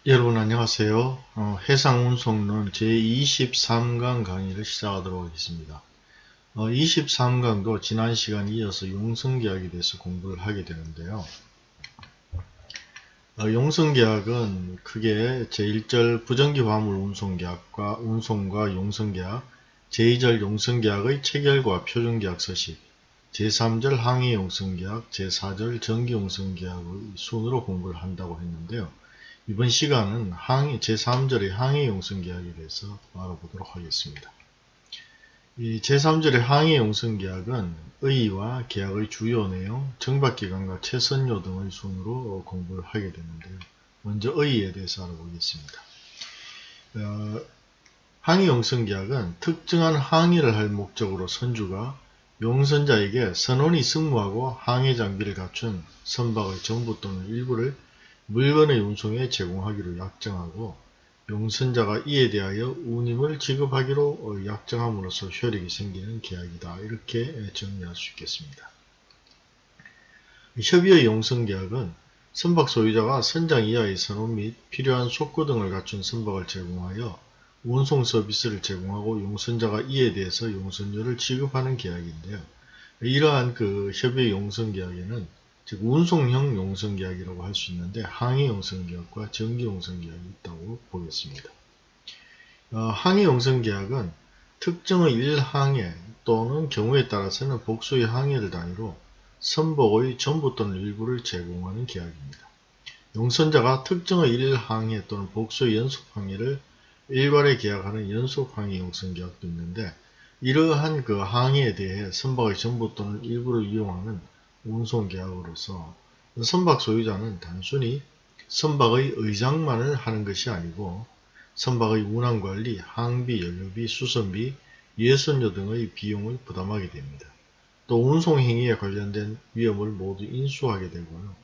여러분 안녕하세요. 해상운송론 제23강 강의를 시작하도록 하겠습니다. 23강도 지난 시간 이어서 용성계약에 대해서 공부를 하게 되는데요. 용성계약은 크게 제1절 부정기 화물 운송과 용성계약, 제2절 용성계약의 체결과 표준계약 서식, 제3절 항해 용성계약, 제4절 전기 용성계약의 순으로 공부를 한다고 했는데요. 이번 시간은 제3절의 항해 용성 계약에 대해서 알아보도록 하겠습니다. 이 제3절의 항해 용성 계약은 의의와 계약의 주요 내용, 정박기간과 최선료 등의 순으로 공부를 하게 되는데요. 먼저 의의에 대해서 알아보겠습니다. 항해 용성 계약은 특정한 항해를 할 목적으로 선주가 용선자에게 선원이 승무하고 항해 장비를 갖춘 선박의 전부 또는 일부를 물건의 운송에 제공하기로 약정하고 용선자가 이에 대하여 운임을 지급하기로 약정함으로써 효력이 생기는 계약이다. 이렇게 정리할 수 있겠습니다. 협의의 용선계약은 선박 소유자가 선장 이하의 선원 및 필요한 속구 등을 갖춘 선박을 제공하여 운송 서비스를 제공하고 용선자가 이에 대해서 용선료를 지급하는 계약인데요. 이러한 협의의 용선계약에는 즉 운송형 용선계약이라고 할 수 있는데 항해 용선계약과 전기 용선계약이 있다고 보겠습니다. 항해 용선계약은 특정의 일항해 또는 경우에 따라서는 복수의 항해를 단위로 선박의 전부 또는 일부를 제공하는 계약입니다. 용선자가 특정의 일항해 또는 복수의 연속항해를 일괄에 계약하는 연속항해 용선계약도 있는데 이러한 항해에 대해 선박의 전부 또는 일부를 이용하는 운송계약으로서 선박 소유자는 단순히 선박의 의장만을 하는 것이 아니고 선박의 운항관리, 항비, 연료비, 수선비, 예선료 등의 비용을 부담하게 됩니다. 또 운송행위에 관련된 위험을 모두 인수하게 되고요.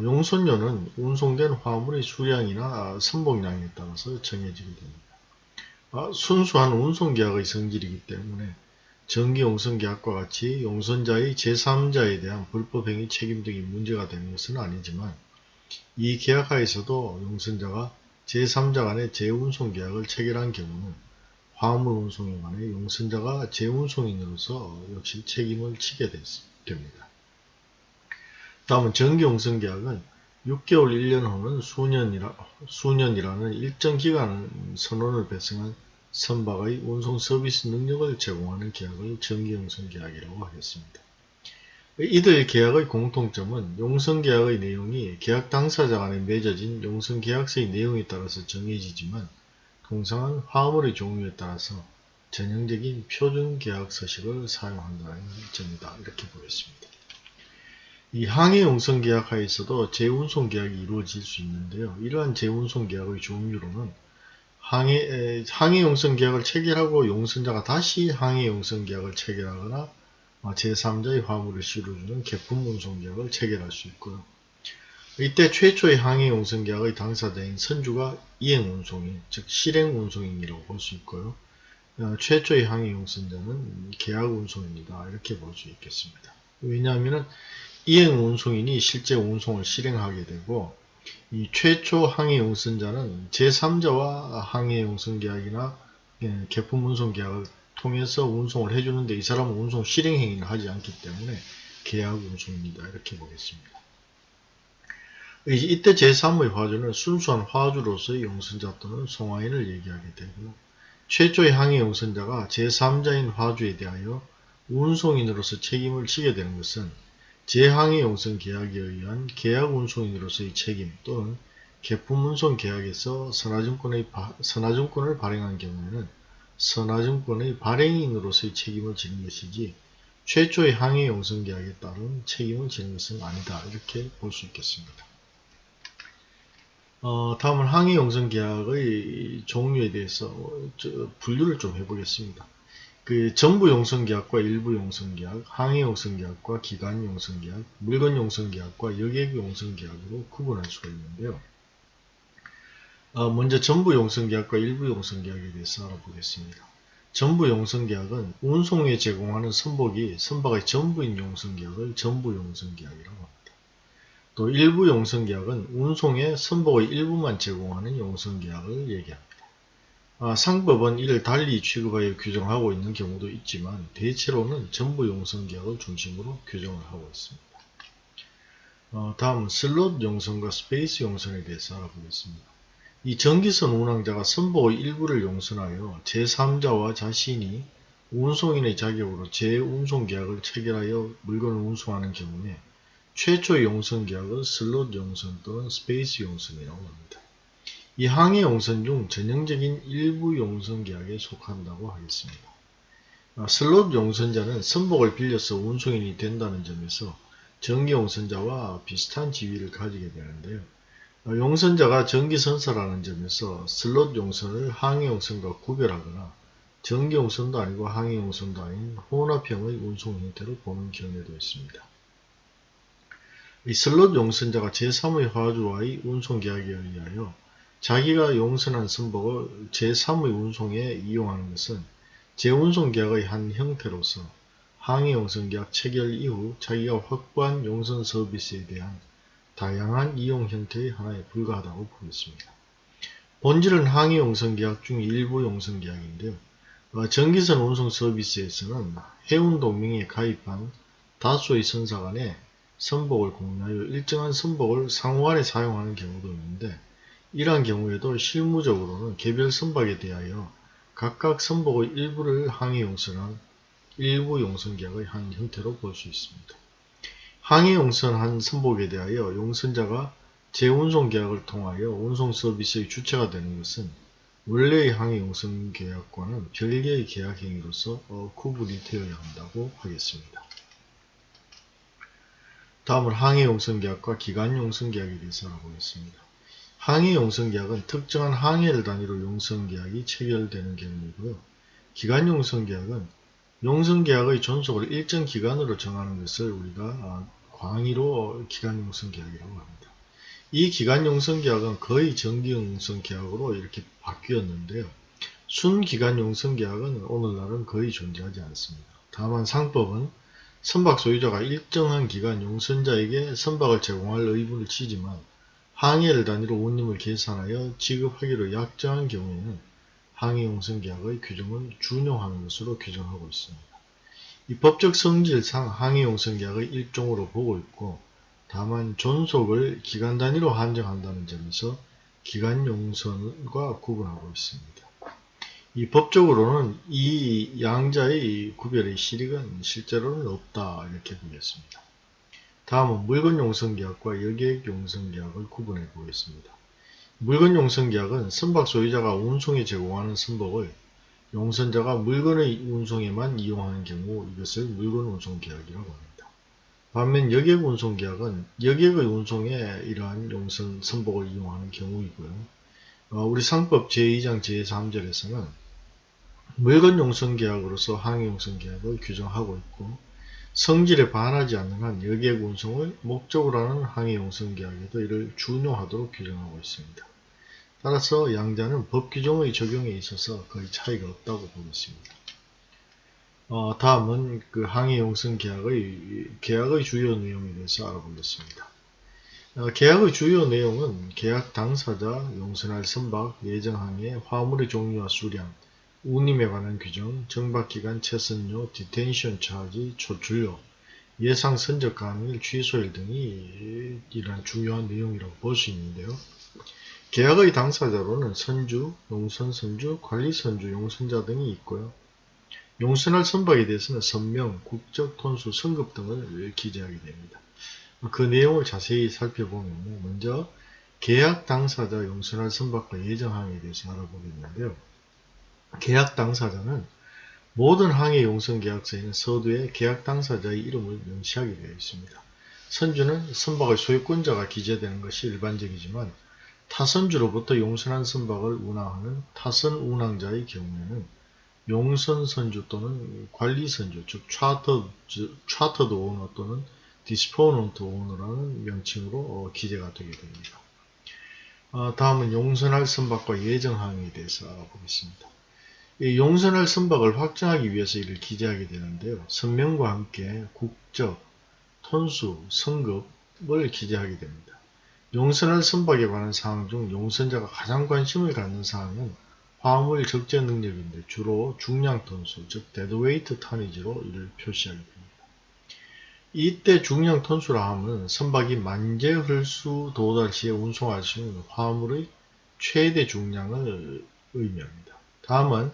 용선료는 운송된 화물의 수량이나 선복량에 따라서 정해지게 됩니다. 순수한 운송계약의 성질이기 때문에 전기 용선계약과 같이 용선자의 제3자에 대한 불법행위 책임 등이 문제가 되는 것은 아니지만 이 계약하에서도 용선자가 제3자 간의 재운송계약을 체결한 경우는 화물 운송에 관해 용선자가 재운송인으로서 역시 책임을 지게 됩니다. 다음은 전기 용선계약은 6개월 1년 후는 수년이라는 일정 기간 선원을 배정한 선박의 운송 서비스 능력을 제공하는 계약을 전기 용선계약이라고 하겠습니다. 이들 계약의 공통점은 용선계약의 내용이 계약 당사자 간에 맺어진 용선계약서의 내용에 따라서 정해지지만 통상은 화물의 종류에 따라서 전형적인 표준계약 서식을 사용한다는 점이다. 이렇게 보겠습니다. 이 항해 용선계약 하에서도 재운송계약이 이루어질 수 있는데요. 이러한 재운송계약의 종류로는 항해 용선계약을 체결하고 용선자가 다시 항해 용선계약을 체결하거나 제3자의 화물을 실어주는 개품 운송계약을 체결할 수 있고요. 이때 최초의 항해 용선계약의 당사자인 선주가 이행운송인, 즉 실행운송인이라고 볼 수 있고요. 최초의 항해 용선자는 계약운송인이다. 이렇게 볼 수 있겠습니다. 왜냐하면 이행운송인이 실제 운송을 실행하게 되고 이 최초 항해 용선자는 제3자와 항해 용선계약이나 개품 운송계약을 통해서 운송을 해주는데 이 사람은 운송 실행 행위를 하지 않기 때문에 계약 운송입니다. 이렇게 보겠습니다. 이때 제3의 화주는 순수한 화주로서의 용선자 또는 송화인을 얘기하게 되고 최초의 항해 용선자가 제3자인 화주에 대하여 운송인으로서 책임을 지게 되는 것은 제항해 용선 계약에 의한 계약 운송인으로서의 책임 또는 개품 운송 계약에서 선화증권을 발행한 경우에는 선화증권의 발행인으로서의 책임을 지는 것이지 최초의 항해 용선 계약에 따른 책임을 지는 것은 아니다. 이렇게 볼 수 있겠습니다. 다음은 항해 용선 계약의 종류에 대해서 분류를 좀 해보겠습니다. 전부 용선계약과 일부 용선계약, 항해 용선계약과 기간 용선계약, 물건 용선계약과 여객 용선계약으로 구분할 수가 있는데요. 먼저 전부 용선계약과 일부 용선계약에 대해서 알아보겠습니다. 전부 용선계약은 운송에 제공하는 선박이 선박의 전부인 용선계약을 전부 용선계약이라고 합니다. 또 일부 용선계약은 운송의 선복의 일부만 제공하는 용선계약을 얘기합니다. 상법은 이를 달리 취급하여 규정하고 있는 경우도 있지만 대체로는 전부 용선계약을 중심으로 규정을 하고 있습니다. 다음은 슬롯 용선과 스페이스 용선에 대해서 알아보겠습니다. 이 전기선 운항자가 선복의 일부를 용선하여 제3자와 자신이 운송인의 자격으로 재운송계약을 체결하여 물건을 운송하는 경우에 최초의 용선계약을 슬롯 용선 또는 스페이스 용선이라고 합니다. 이 항해 용선 중 전형적인 일부 용선계약에 속한다고 하겠습니다. 슬롯 용선자는 선복을 빌려서 운송인이 된다는 점에서 전기 용선자와 비슷한 지위를 가지게 되는데요. 용선자가 전기선사라는 점에서 슬롯 용선을 항해 용선과 구별하거나 전기 용선도 아니고 항해 용선도 아닌 혼합형의 운송 형태로 보는 경우도 있습니다. 이 슬롯 용선자가 제3의 화주와의 운송계약에 의하여 자기가 용선한 선복을 제3의 운송에 이용하는 것은 재운송계약의 한 형태로서 항해 용선계약 체결 이후 자기가 확보한 용선 서비스에 대한 다양한 이용 형태의 하나에 불과하다고 보겠습니다. 본질은 항해 용선계약 중 일부 용선계약인데요. 전기선 운송 서비스에서는 해운동맹에 가입한 다수의 선사 간에 선복을 공유하여 일정한 선복을 상호간에 사용하는 경우도 있는데 이러한 경우에도 실무적으로는 개별 선박에 대하여 각각 선복의 일부를 항해 용선한 일부 용선계약의 한 형태로 볼 수 있습니다. 항해 용선한 선복에 대하여 용선자가 재운송계약을 통하여 운송 서비스의 주체가 되는 것은 원래의 항해 용선계약과는 별개의 계약행위로서 구분이 되어야 한다고 하겠습니다. 다음은 항해 용선계약과 기간 용선계약에 대해서 알아보겠습니다. 항해 용선계약은 특정한 항해를 단위로 용선계약이 체결되는 경우이고요. 기간 용선계약은 용선계약의 존속을 일정 기간으로 정하는 것을 우리가 광의로 기간 용선계약이라고 합니다. 이 기간 용선계약은 거의 정기 용선계약으로 이렇게 바뀌었는데요. 순기간 용선계약은 오늘날은 거의 존재하지 않습니다. 다만 상법은 선박 소유자가 일정한 기간 용선자에게 선박을 제공할 의무를 지지만 항해를 단위로 운임을 계산하여 지급하기로 약정한 경우에는 항해 용선계약의 규정을 준용하는 것으로 규정하고 있습니다. 이 법적 성질상 항해 용선계약의 일종으로 보고 있고 다만 존속을 기간 단위로 한정한다는 점에서 기간 용선과 구분하고 있습니다. 이 법적으로는 이 양자의 구별의 실익은 실제로는 없다 이렇게 보겠습니다. 다음은 물건 용선계약과 여객 용선계약을 구분해 보겠습니다. 물건 용선계약은 선박 소유자가 운송에 제공하는 선박을 용선자가 물건의 운송에만 이용하는 경우 이것을 물건 운송계약이라고 합니다. 반면 여객 운송계약은 여객의 운송에 이러한 용선 선박을 이용하는 경우이고요. 우리 상법 제2장 제3절에서는 물건 용선계약으로서 항해 용선계약을 규정하고 있고 성질에 반하지 않는 한 여객 운송을 목적으로 하는 항해 용선계약에도 이를 준용하도록 규정하고 있습니다. 따라서 양자는 법 규정의 적용에 있어서 거의 차이가 없다고 보겠습니다. 다음은 그 항해 용선 계약의 주요 내용에 대해서 알아보겠습니다. 계약의 주요 내용은 계약 당사자, 용선할 선박, 예정항해, 화물의 종류와 수량, 운임에 관한 규정, 정박기간, 채선료, 디텐션 차지, 초출료, 예상 선적 가능일, 취소일 등이 이러한 중요한 내용이라고 볼 수 있는데요. 계약의 당사자로는 선주, 용선 선주, 관리 선주, 용선자 등이 있고요. 용선할 선박에 대해서는 선명, 국적, 톤수, 성급 등을 기재하게 됩니다. 그 내용을 자세히 살펴보면 먼저 계약 당사자 용선할 선박과 예정항에 대해서 알아보겠는데요. 계약 당사자는 모든 항해 용선 계약서에는 서두에 계약 당사자의 이름을 명시하게 되어 있습니다. 선주는 선박의 소유권자가 기재되는 것이 일반적이지만 타선주로부터 용선한 선박을 운항하는 타선 운항자의 경우에는 용선 선주 또는 관리 선주, 즉 차터드 오너 또는 디스포넌트 오너라는 명칭으로 기재가 되게 됩니다. 다음은 용선할 선박과 예정항에 대해서 알아보겠습니다. 이 용선할 선박을 확정하기 위해서 이를 기재하게 되는데요. 선명과 함께 국적, 톤수, 성급, 기재하게 됩니다. 용선할 선박에 관한 사항 중 용선자가 가장 관심을 갖는 사항은 화물 적재 능력인데 주로 중량 톤수, 즉 데드웨이트 터니지로 이를 표시하게 됩니다. 이때 중량 톤수라 하면 선박이 만재 흘수 도달 시에 운송할 수 있는 화물의 최대 중량을 의미합니다. 다음은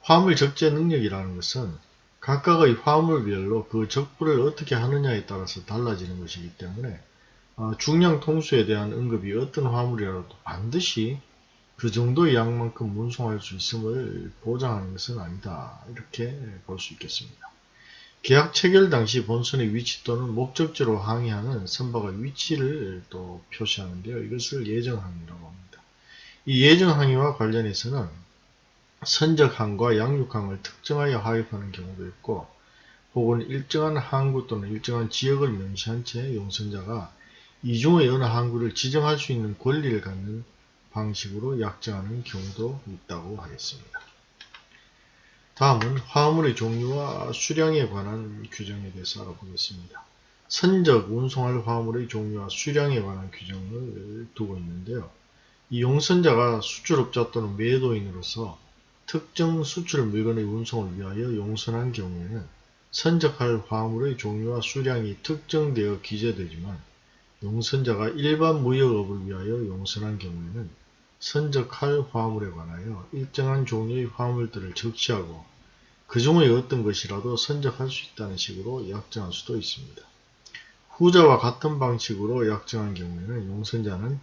화물 적재 능력이라는 것은 각각의 화물별로 그 적부를 어떻게 하느냐에 따라서 달라지는 것이기 때문에 중량 톤수에 대한 언급이 어떤 화물이라도 반드시 그 정도의 양만큼 운송할 수 있음을 보장하는 것은 아니다. 이렇게 볼 수 있겠습니다. 계약 체결 당시 본선의 위치 또는 목적지로 항해하는 선박의 위치를 또 표시하는데요. 이것을 예정항이라고 합니다. 이 예정항해와 관련해서는 선적항과 양육항을 특정하여 하입하는 경우도 있고 혹은 일정한 항구 또는 일정한 지역을 명시한 채 용선자가 이 중의 어느 항구를 지정할 수 있는 권리를 갖는 방식으로 약정하는 경우도 있다고 하겠습니다. 다음은 화물의 종류와 수량에 관한 규정에 대해서 알아보겠습니다. 선적, 운송할 화물의 종류와 수량에 관한 규정을 두고 있는데요. 이 용선자가 수출업자 또는 매도인으로서 특정 수출 물건의 운송을 위하여 용선한 경우에는 선적할 화물의 종류와 수량이 특정되어 기재되지만 용선자가 일반 무역업을 위하여 용선한 경우에는 선적할 화물에 관하여 일정한 종류의 화물들을 적시하고 그 중의 어떤 것이라도 선적할 수 있다는 식으로 약정할 수도 있습니다. 후자와 같은 방식으로 약정한 경우에는 용선자는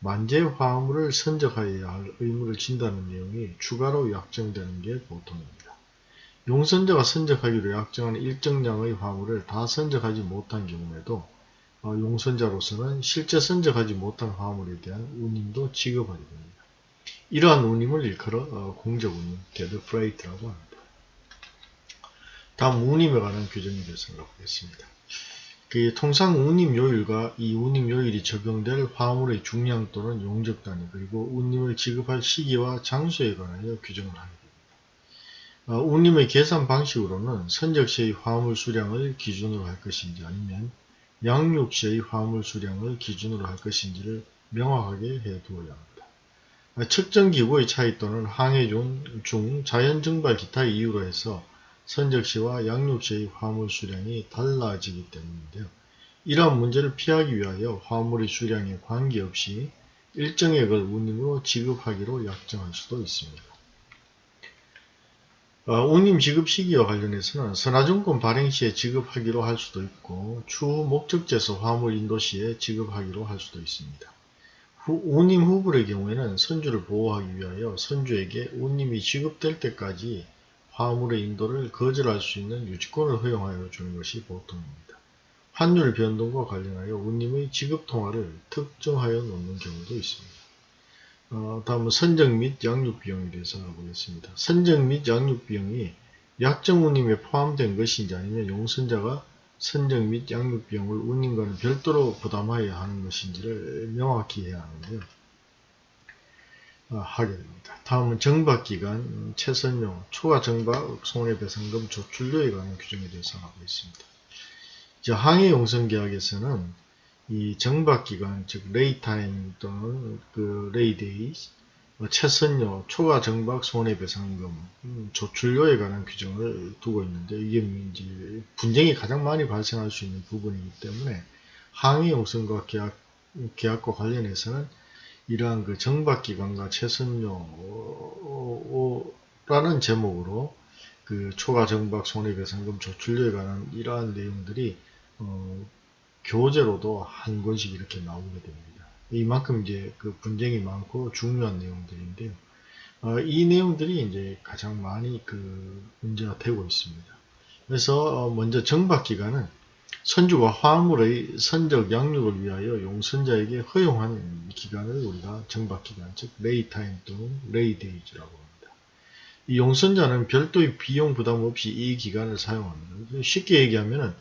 만재 화물을 선적하여야 할 의무를 진다는 내용이 추가로 약정되는 게 보통입니다. 용선자가 선적하기로 약정한 일정량의 화물을 다 선적하지 못한 경우에도 용선자로서는 실제 선적하지 못한 화물에 대한 운임도 지급하게 됩니다. 이러한 운임을 일컬어 공적운임, 데드 프레이트라고 합니다. 다음 운임에 관한 규정에 대해서 알아보겠습니다. 통상 운임요율과 이 운임요율이 적용될 화물의 중량 또는 용적 단위 그리고 운임을 지급할 시기와 장소에 관하여 규정을 하게 됩니다. 운임의 계산 방식으로는 선적 시의 화물 수량을 기준으로 할 것인지 아니면 양육 시의 화물 수량을 기준으로 할 것인지를 명확하게 해두어야 합니다. 측정 기구의 차이 또는 항해 중 자연 증발 기타의 이유로 해서 선적 시와 양육 시의 화물 수량이 달라지기 때문인데요. 이러한 문제를 피하기 위하여 화물의 수량에 관계없이 일정액을 운임으로 지급하기로 약정할 수도 있습니다. 운임 지급 시기와 관련해서는 선화증권 발행 시에 지급하기로 할 수도 있고 추후 목적지에서 화물 인도 시에 지급하기로 할 수도 있습니다. 운임 후불의 경우에는 선주를 보호하기 위하여 선주에게 운임이 지급될 때까지 화물의 인도를 거절할 수 있는 유지권을 허용하여 주는 것이 보통입니다. 환율 변동과 관련하여 운임의 지급 통화를 특정하여 놓는 경우도 있습니다. 다음은 선적 및 양육 비용에 대해서 알아보겠습니다. 선적 및 양육 비용이 약정 운임에 포함된 것인지 아니면 용선자가 선적 및 양육 비용을 운임과는 별도로 부담하여야 하는 것인지를 명확히 해야 하는데요. 하게 됩니다. 다음은 정박기간, 채선료, 초과정박, 손해배상금, 조출료에 관한 규정에 대해서 알아보겠습니다. 항해용선계약에서는 이 정박기간, 즉 레이타임 또는 레이데이, 채선료, 초과정박, 손해배상금, 조출료에 관한 규정을 두고 있는데 이게 이제 분쟁이 가장 많이 발생할 수 있는 부분이기 때문에 항해용선과 계약과 관련해서는 이러한 정박기간과 채선료라는 제목으로 초과정박, 손해배상금, 조출료에 관한 이러한 내용들이 교재로도 한 권씩 이렇게 나오게 됩니다. 이만큼 이제 분쟁이 많고 중요한 내용들인데요. 이 내용들이 이제 가장 많이 문제가 되고 있습니다. 그래서 먼저 정박기간은 선주가 화물의 선적 양육을 위하여 용선자에게 허용한 기간을 우리가 정박기간, 즉 레이타임 또는 레이데이즈라고 합니다. 이 용선자는 별도의 비용 부담 없이 이 기간을 사용합니다. 쉽게 얘기하면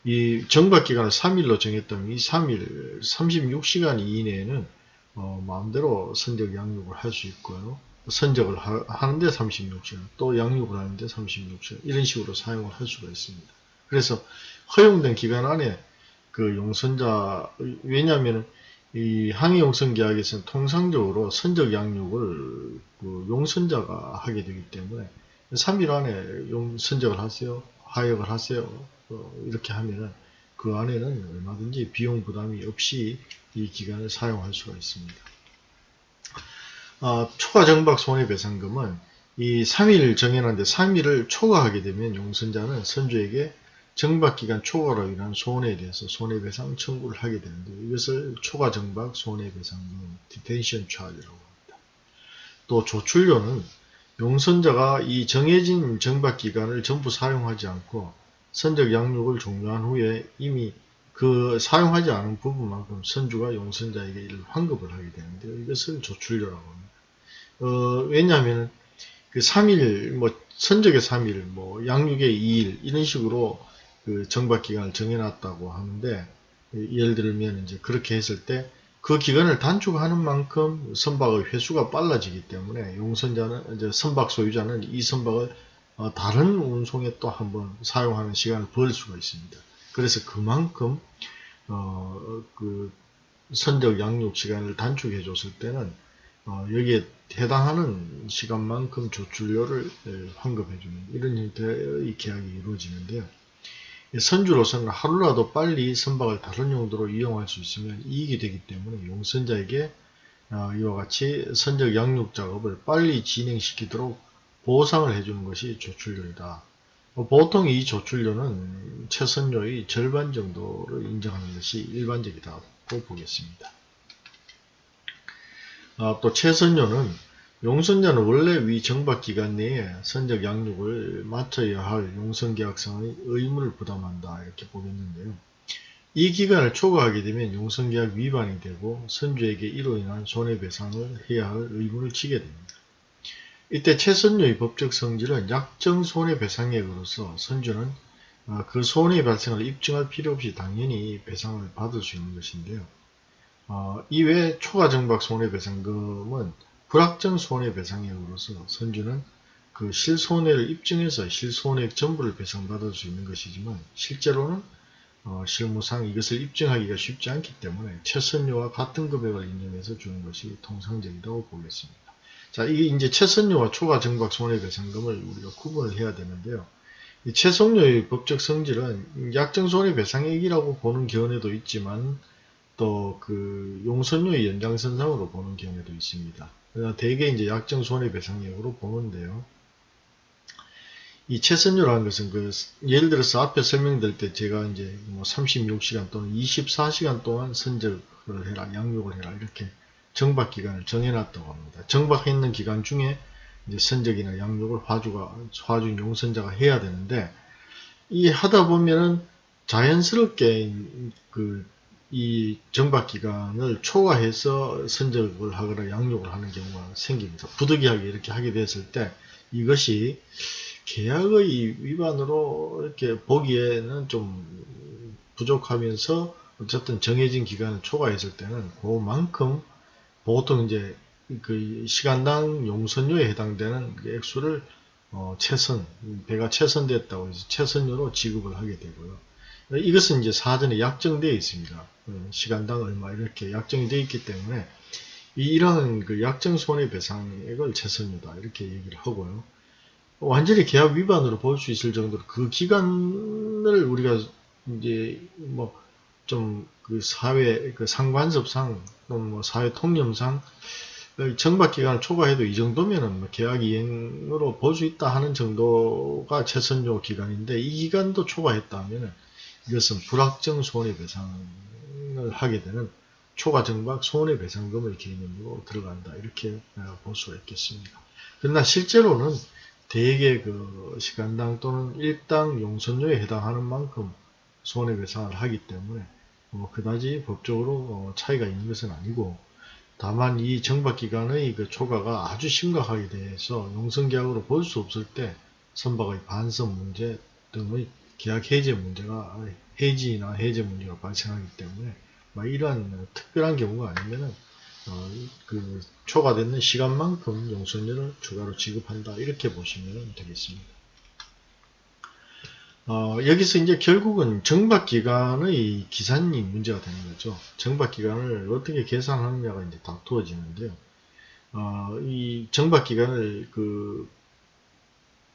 이 정박기간을 3일로 정했다면 이 3일, 36시간 이내에는 마음대로 선적 양육을 할 수 있고요. 선적을 하는데 36시간, 또 양육을 하는데 36시간 이런 식으로 사용을 할 수가 있습니다. 그래서 허용된 기간 안에 그 용선자, 왜냐하면 이 항해용선계약에서는 통상적으로 선적 양육을 그 용선자가 하게 되기 때문에 3일 안에 선적을 하세요, 하역을 하세요, 이렇게 하면은 그 안에는 얼마든지 비용 부담이 없이 이 기간을 사용할 수가 있습니다. 초과 정박 손해배상금은 이 3일 정해놨는데 3일을 초과하게 되면 용선자는 선주에게 정박기간 초과로 인한 손해에 대해서 손해배상 청구를 하게 되는데 이것을 초과 정박 손해배상금 디텐션 차지라고 합니다. 또 조출료는 용선자가 이 정해진 정박기간을 전부 사용하지 않고 선적 양육을 종료한 후에 이미 그 사용하지 않은 부분만큼 선주가 용선자에게 이를 환급을 하게 되는데 이것을 조출료라고 합니다. 왜냐하면 그 3일, 선적의 3일, 양육의 2일, 이런 식으로 그 정박기간을 정해놨다고 하는데, 예를 들면 이제 그렇게 했을 때, 그 기간을 단축하는 만큼 선박의 회수가 빨라지기 때문에 용선자는, 이제 선박 소유자는 이 선박을 다른 운송에 또 한번 사용하는 시간을 벌 수가 있습니다. 그래서 그만큼, 그 선적 양육 시간을 단축해 줬을 때는 여기에 해당하는 시간만큼 조출료를 환급해주는 이런 형태의 계약이 이루어지는데요. 선주로서는 하루라도 빨리 선박을 다른 용도로 이용할 수 있으면 이익이 되기 때문에 용선자에게 이와 같이 선적 양육 작업을 빨리 진행시키도록 보상을 해주는 것이 조출료이다. 보통 이 조출료는 채선료의 절반 정도를 인정하는 것이 일반적이다고 보겠습니다. 또 채선료는 용선자는 원래 위 정박기간 내에 선적 양육을 마쳐야 할 용선계약상의 의무를 부담한다 이렇게 보겠는데요. 이 기간을 초과하게 되면 용선계약 위반이 되고 선주에게 이로 인한 손해배상을 해야 할 의무를 지게 됩니다. 이때 채선료의 법적 성질은 약정 손해배상액으로서 선주는 그 손해 발생을 입증할 필요 없이 당연히 배상을 받을 수 있는 것인데요. 이외에 초과정박 손해배상금은 불확정 손해배상액으로서 선주는 그 실손해를 입증해서 실손해액 전부를 배상받을 수 있는 것이지만 실제로는 실무상 이것을 입증하기가 쉽지 않기 때문에 채선료와 같은 금액을 인정해서 주는 것이 통상적이라고 보겠습니다. 자, 이게 이제 채선료와 초과정박 손해배상금을 우리가 구분을 해야 되는데요. 이 채선료의 법적 성질은 약정 손해배상액이라고 보는 견해도 있지만 또 그 용선료의 연장선상으로 보는 경우도 있습니다. 대개 이제 약정 손해배상액으로 보는데요. 이 채선료라는 것은 예를 들어서 앞에 설명드릴 때 제가 이제 36시간 또는 24시간 동안 선적을 해라, 양육을 해라 이렇게 정박 기간을 정해놨다고 합니다. 정박했는 기간 중에 이제 선적이나 양육을 화주인 용선자가 해야 되는데 이 하다 보면은 자연스럽게 이 정박기간을 초과해서 선적을 하거나 양육을 하는 경우가 생깁니다. 부득이하게 이렇게 하게 됐을 때 이것이 계약의 위반으로 이렇게 보기에는 좀 부족하면서 어쨌든 정해진 기간을 초과했을 때는 그만큼 보통 이제 그 시간당 용선료에 해당되는 액수를 배가 채선됐다고 해서 채선료로 지급을 하게 되고요. 이것은 이제 사전에 약정되어 있습니다. 시간당 얼마 이렇게 약정이 되어 있기 때문에 이러한 그 약정 손해배상액을 채선료다 이렇게 얘기를 하고요. 완전히 계약 위반으로 볼 수 있을 정도로 그 기간을 우리가 이제 좀 그 사회 그 상관습상 또는 사회 통념상 정박 기간을 초과해도 이 정도면은 계약 이행으로 볼 수 있다 하는 정도가 채선료 기간인데 이 기간도 초과했다면은 이것은 불확정 손해배상을 하게 되는 초과정박 손해배상금의 개념으로 들어간다 이렇게 볼 수가 있겠습니다. 그러나 실제로는 대개 그 시간당 또는 일당 용선료에 해당하는 만큼 손해배상을 하기 때문에 그다지 법적으로 차이가 있는 것은 아니고 다만 이 정박기간의 그 초과가 아주 심각하게 대해서 용선계약으로 볼 수 없을 때 선박의 반선 문제 등의 계약 해지 문제가 해지나 해제 문제가 발생하기 때문에 이러한 특별한 경우가 아니면은 그 초과되는 시간만큼 용선료를 추가로 지급한다 이렇게 보시면 되겠습니다. 여기서 이제 결국은 정박기간의 기산이 문제가 되는 거죠. 정박기간을 어떻게 계산하느냐가 이제 다투어지는데요. 이 정박기간을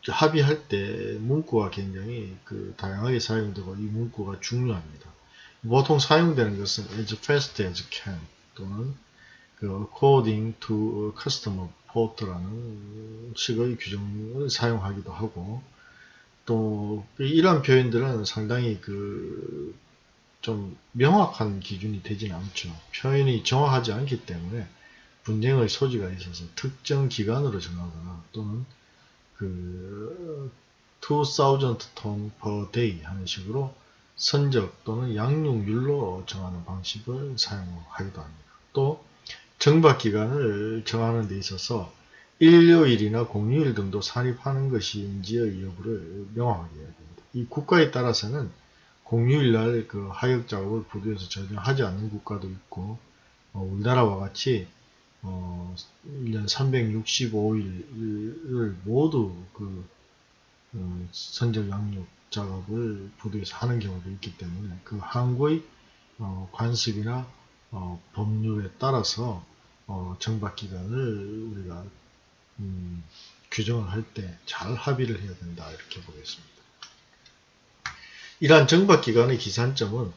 합의할 때 문구가 굉장히 다양하게 사용되고 이 문구가 중요합니다. 보통 사용되는 것은 as fast as can 또는 according to customer port라는 식의 규정을 사용하기도 하고 또 이러한 표현들은 상당히 좀 명확한 기준이 되지는 않죠. 표현이 정확하지 않기 때문에 분쟁의 소지가 있어서 특정 기간으로 정하거나 또는 2000 ton per day 하는 식으로 선적 또는 양육률로 정하는 방식을 사용하기도 합니다. 또 정박기간을 정하는 데 있어서 일요일이나 공휴일 등도 산입하는 것인지의 여부를 명확하게 해야 됩니다. 이 국가에 따라서는 공휴일날 하역 작업을 부두에서 전혀 하지 않는 국가도 있고 우리나라와 같이 1년 365일을 모두 선적 양육 작업을 부두에서 하는 경우도 있기 때문에 한국의 관습이나 법률에 따라서 정박기간을 우리가 규정을 할 때 잘 합의를 해야 된다 이렇게 보겠습니다. 이러한 정박기간의 기산점은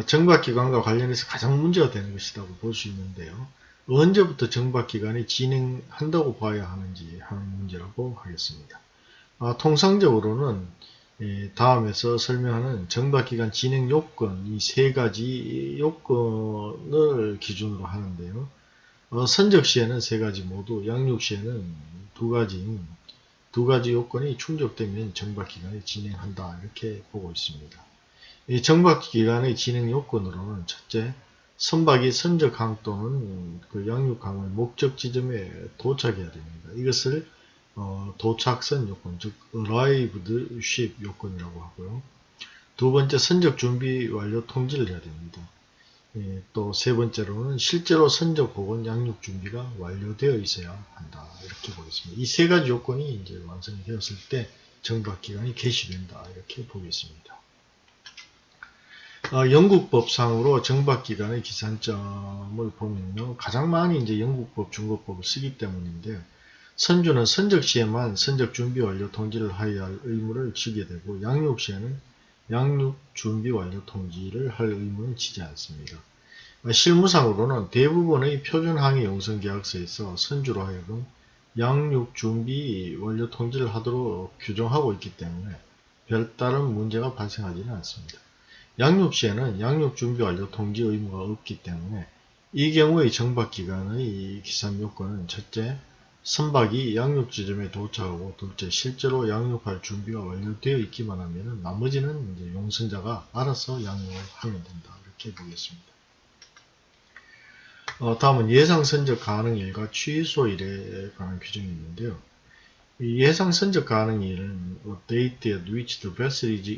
정박기간과 관련해서 가장 문제가 되는 것이라고 볼 수 있는데요. 언제부터 정박기간이 진행한다고 봐야 하는지 하는 문제라고 하겠습니다. 통상적으로는 다음에서 설명하는 정박기간 진행 요건 이 세 가지 요건을 기준으로 하는데요. 선적 시에는 세 가지 모두, 양육 시에는 두 가지 요건이 충족되면 정박기간이 진행한다 이렇게 보고 있습니다. 이 정박기간의 진행 요건으로는 첫째, 선박이 선적항 또는 양육항의 목적 지점에 도착해야 됩니다. 이것을 도착선 요건, 즉 arrived ship 요건이라고 하고요. 두 번째, 선적 준비 완료 통지를 해야 됩니다. 또 세 번째로는 실제로 선적 혹은 양육 준비가 완료되어 있어야 한다 이렇게 보겠습니다. 이 세 가지 요건이 이제 완성이 되었을 때 정박기간이 개시된다 이렇게 보겠습니다. 영국법상으로 정박기간의 기산점을 보면요, 가장 많이 이제 영국법, 중국법을 쓰기 때문인데요. 선주는 선적 시에만 선적 준비 완료 통지를 하여야 할 의무를 지게 되고 양육 시에는 양육 준비 완료 통지를 할 의무는 지지 않습니다. 실무상으로는 대부분의 표준 항해 용선 계약서에서 선주로 하여금 양육 준비 완료 통지를 하도록 규정하고 있기 때문에 별다른 문제가 발생하지는 않습니다. 양육 시에는 양육 준비 완료 통지 의무가 없기 때문에 이 경우의 정박기간의 기산 요건은 첫째, 선박이 양육 지점에 도착하고 둘째, 실제로 양육할 준비가 완료되어 있기만 하면 나머지는 이제 용선자가 알아서 양육을 하면 된다 이렇게 보겠습니다. 다음은 예상 선적 가능일과 취소일에 관한 규정이 있는데요. 예상 선적 가능일은 date at which the vessel is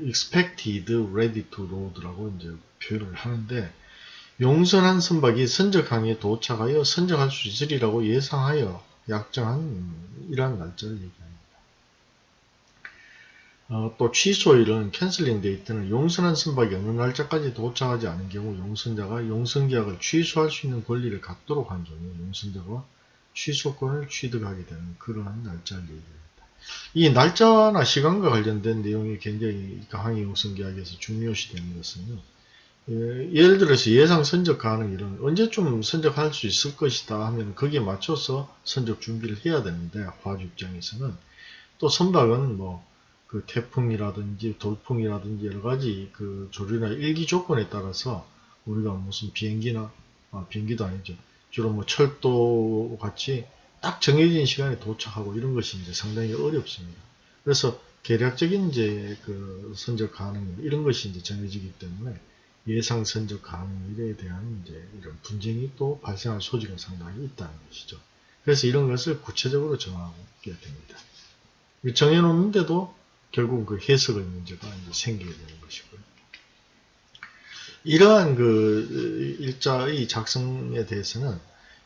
expected ready to load라고 이제 표현을 하는데, 용선한 선박이 선적항에 도착하여 선적할 수 있으리라고 예상하여 약정한 이러한 날짜를 얘기합니다. 또 취소일은 cancelling date는 용선한 선박이 어느 날짜까지 도착하지 않은 경우 용선자가 용선계약을 취소할 수 있는 권리를 갖도록 한 경우 용선자가 취소권을 취득하게 되는 그러한 날짜를 얘기합니다. 이 날짜나 시간과 관련된 내용이 굉장히 항해 용선 계약에서 중요시 되는 것은요. 예를 들어서 예상 선적 가능일은 언제쯤 선적할 수 있을 것이다 하면 거기에 맞춰서 선적 준비를 해야 되는데, 화주 입장에서는 또 선박은 태풍이라든지 돌풍이라든지 여러 가지 조류나 일기 조건에 따라서 우리가 무슨 비행기도 아니죠. 주로 철도 같이 딱 정해진 시간에 도착하고 이런 것이 이제 상당히 어렵습니다. 그래서 계략적인 이제 선적 가능일 이런 것이 이제 정해지기 때문에 예상 선적 가능일에 대한 이제 이런 분쟁이 또 발생할 소지가 상당히 있다는 것이죠. 그래서 이런 것을 구체적으로 정하게 됩니다. 정해놓는데도 결국 해석의 문제가 이제 생기게 되는 것이고요. 이러한 일자의 작성에 대해서는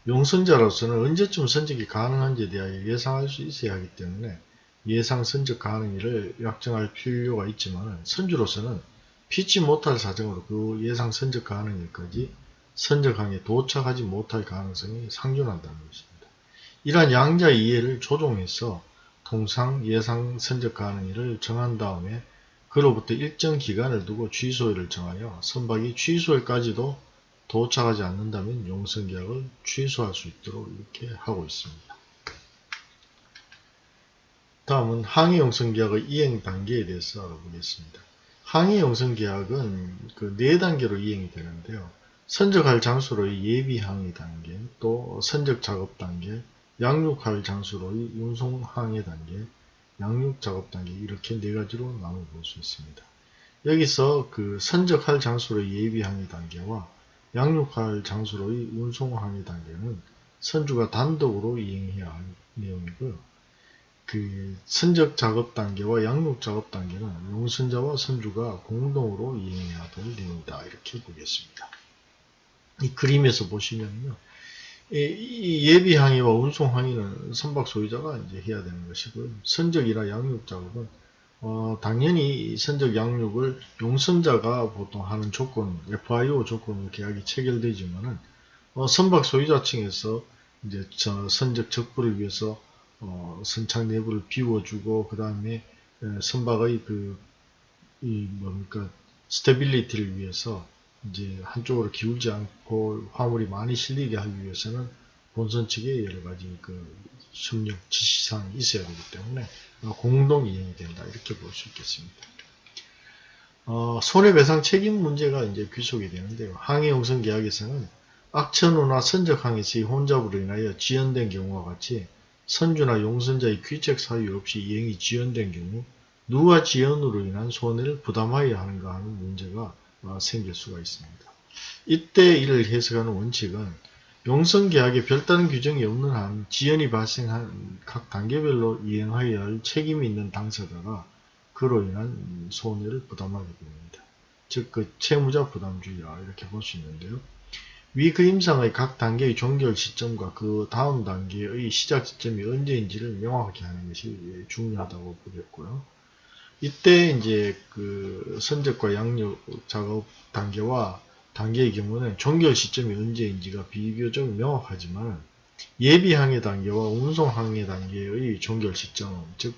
용선자로서는 언제쯤 선적이 가능한지에 대하여 예상할 수 있어야 하기 때문에 예상 선적 가능일을 약정할 필요가 있지만 선주로서는 피치 못할 사정으로 그 예상 선적 가능일까지 선적항에 도착하지 못할 가능성이 상존한다는 것입니다. 이러한 양자의 이해를 조정해서 통상 예상 선적 가능일을 정한 다음에 그로부터 일정 기간을 두고 취소일을 정하여 선박이 취소일까지도 도착하지 않는다면 용선계약을 취소할 수 있도록 이렇게 하고 있습니다. 다음은 항해용선계약의 이행 단계에 대해서 알아보겠습니다. 항해용선계약은 그 4단계로 이행이 되는데요. 선적할 장소로의 예비항해 단계, 또 선적작업 단계, 양육할 장소로의 운송항해 단계, 양육작업 단계 이렇게 4가지로 나눠볼 수 있습니다. 여기서 그 선적할 장소로의 예비항해 단계와 양육할 장소로의 운송항해 단계는 선주가 단독으로 이행해야 할 내용이고요. 그 선적 작업 단계와 양육 작업 단계는 용선자와 선주가 공동으로 이행해야 될 내용이다. 이렇게 보겠습니다. 이 그림에서 보시면요. 이 예비 항해와 운송 항해는 선박 소유자가 이제 해야 되는 것이고요. 선적이나 양육 작업은 당연히 선적 양육을 용선자가 보통 하는 조건, FIO 조건으로 계약이 체결되지만은 선박 소유자 층에서 이제 선적 적부를 위해서 선창 내부를 비워주고 그 다음에 선박의 뭡니까 스테빌리티를 위해서 이제 한쪽으로 기울지 않고 화물이 많이 실리게 하기 위해서는 본선 측에 여러 가지 그 협력 지시사항이 있어야 되기 때문에 공동 이행이 된다 이렇게 볼 수 있겠습니다. 손해배상 책임 문제가 이제 귀속이 되는데요. 항해용선 계약에서는 악천후나 선적항에서의 혼잡으로 인하여 지연된 경우와 같이 선주나 용선자의 귀책 사유 없이 이행이 지연된 경우 누가 지연으로 인한 손해를 부담하여야 하는가 하는 문제가 생길 수가 있습니다. 이때 이를 해석하는 원칙은 용선계약에 별다른 규정이 없는 한 지연이 발생한 각 단계별로 이행하여야 할 책임이 있는 당사자가 그로 인한 손해를 부담하게 됩니다. 즉 그 채무자 부담주의라 이렇게 볼 수 있는데요. 위 그림상의 각 단계의 종결 시점과 그 다음 단계의 시작 시점이 언제인지를 명확하게 하는 것이 중요하다고 보겠고요. 이때 이제 그 선적과 양육 작업 단계와 단계의 경우는 종결 시점이 언제인지가 비교적 명확하지만 예비항해 단계와 운송항해 단계의 종결 시점, 즉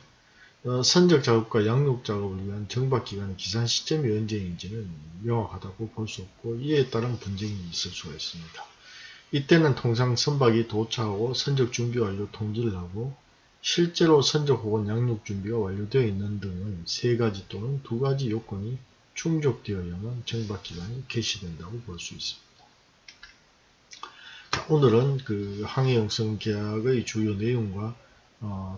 선적 작업과 양육 작업을 위한 정박 기간의 기산 시점이 언제인지는 명확하다고 볼 수 없고 이에 따른 분쟁이 있을 수가 있습니다. 이때는 통상 선박이 도착하고 선적 준비 완료 통지를 하고 실제로 선적 혹은 양육 준비가 완료되어 있는 등의 3가지 또는 2가지 요건이 충족되어야만 정박 기간이 개시된다고 볼 수 있습니다. 자, 오늘은 그 항해용선 계약의 주요 내용과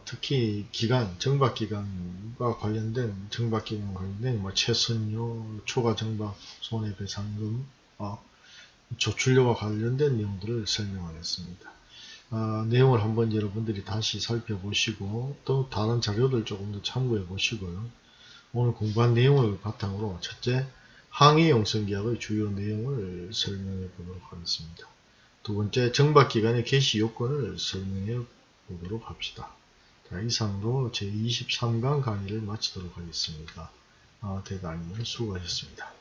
특히 기간, 정박기간과 관련된, 정박기간 관련된 최선료, 초과정박, 손해배상금, 조출료와 관련된 내용들을 설명하겠습니다. 내용을 한번 여러분들이 다시 살펴보시고 또 다른 자료들 조금 더 참고해 보시고요. 오늘 공부한 내용을 바탕으로 첫째, 항해용선계약의 주요 내용을 설명해 보도록 하겠습니다. 두 번째, 정박기간의 개시 요건을 설명해 보도록 합시다. 자, 이상으로 제23강 강의를 마치도록 하겠습니다. 대단히 수고하셨습니다.